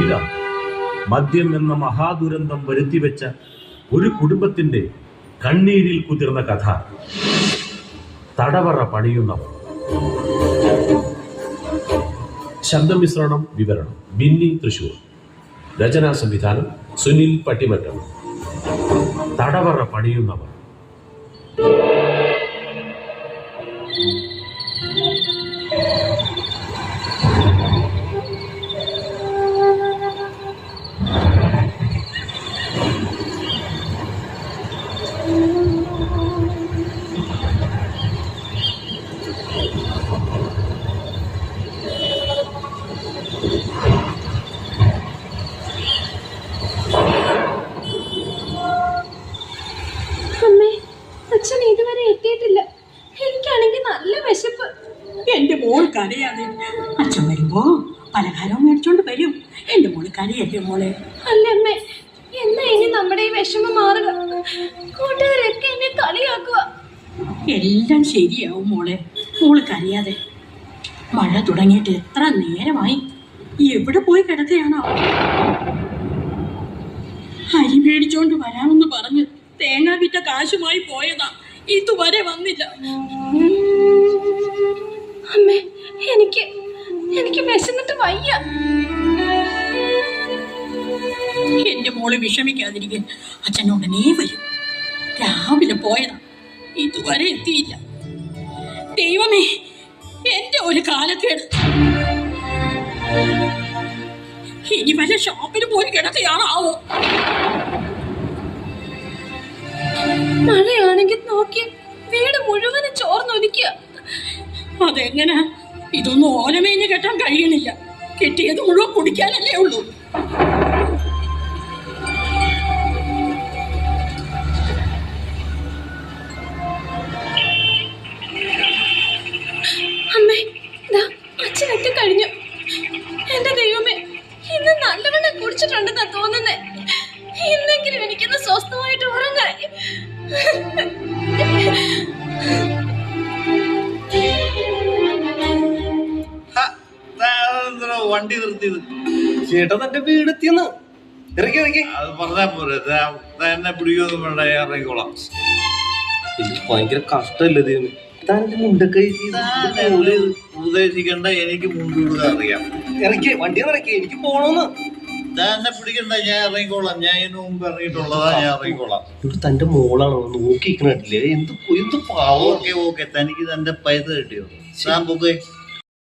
ഇതാ മദ്യം എന്ന മഹാദുരന്തം വരുത്തിവെച്ച ഒരു കുടുംബത്തിന്റെ കണ്ണീരിൽ കുതിർന്ന കഥ. തടവറ പണിയുന്നവർ. ശബ്ദമിശ്രണം വിവരണം ബിന്നി തൃശൂർ. രചനാ സംവിധാനം സുനിൽ പട്ടിമറ്റം. തടവറ പണിയുന്നവർ. അച്ഛൻ ഇതുവരെ എത്തിയിട്ടില്ല. എനിക്കാണെങ്കിൽ നല്ല വിശപ്പ്. എന്റെ മോൾ കരയാതെ. അച്ഛൻ വരുമ്പോ പലഹാരവും മേടിച്ചോണ്ട് വരും. എന്റെ മോള് കരയല്ലേ മോളെ? അല്ലമ്മേ, എന്നാ ഇനി നമ്മുടെ ഈ വിഷമം മാറുക? കൂട്ടുകാരൊക്കെ എന്നെ കളിയാക്കുക. എല്ലാം ശരിയാവും മോളെ. മോള് കരയാതെ. മഴ തുടങ്ങിയിട്ട് എത്ര നേരമായി. എവിടെ പോയി കിടക്കുകയാണോ? അരി മേടിച്ചോണ്ട് വരാമെന്ന് പറഞ്ഞ് തേങ്ങ വിറ്റ കാശുമായി പോയതാ. ഇതുവരെ വന്നില്ല. അമ്മേ, എനിക്ക് വിശന്നിട്ട് വയ്യ. എന്റെ മോള് വിഷമിക്കാതിരിക്കാൻ. അച്ഛൻ ഉടനെ വരും. രാവിലെ പോയതാ, ഇതുവരെ എത്തിയില്ല. ദൈവമേ, എന്റെ ഒരു കാലക്കേട്. ഇനി വല്ല ഷോപ്പിൽ പോയി കിടക്കുകയാണാവോ? മഴയാണെങ്കിൽ നോക്കി വീട് മുഴുവനും ചോർന്നൊലിക്കുക. അതെങ്ങനെ? ഇതൊന്നും ഓലമേഞ്ഞ് കെട്ടാൻ കഴിയണില്ല. കെട്ടിയത് മുഴുവൻ കുടിക്കാനല്ലേ ഉള്ളൂ. അമ്മേ, അച്ഛനൊക്കെ കഴിഞ്ഞു. എന്റെ ദൈവമേ, ഇന്ന് നല്ലവണ്ണം കുടിച്ചിട്ടുണ്ടെന്നാ തോന്നുന്നേ. ഇന്നെങ്കിലും എനിക്കിന്ന് സ്വസ്ഥമായിട്ട് ഉറങ്ങാൻ. വണ്ടി നിർത്തിയത് ചേട്ടാ തന്റെ വീടെത്തിയെന്ന്. ഇറക്കി ഇറക്കി. അത് പറഞ്ഞാ പോരെ. എന്നെ പിടിക്കൊന്നും വേണ്ട, ഇറങ്ങിക്കോളാം. എനിക്ക് ഭയങ്കര കഷ്ടമല്ലേ ദൈവം. താൻ്റെ മുണ്ടൊക്കെ ഉപദേശിക്കണ്ട, എനിക്ക് മുൻകൂടുക അറിയാം. ഇറക്കി, വണ്ടി ഇറക്കി. എനിക്ക് പോണോന്ന്. എന്നെ പിടിക്കണ്ട, ഞാൻ ഇറങ്ങിക്കോളാം. ഞാൻ ഇതിനു മുമ്പ് ഇറങ്ങിയിട്ടുള്ളതാ, ഞാൻ ഇറങ്ങിക്കോളാം. ഇവിടെ തന്റെ മോളാണോ നോക്കിക്കണില്ലേ? എന്ത് പാവം. ഓക്കെ, തനിക്ക് തന്റെ പൈസ കിട്ടിയോ? ഞാൻ പോകെ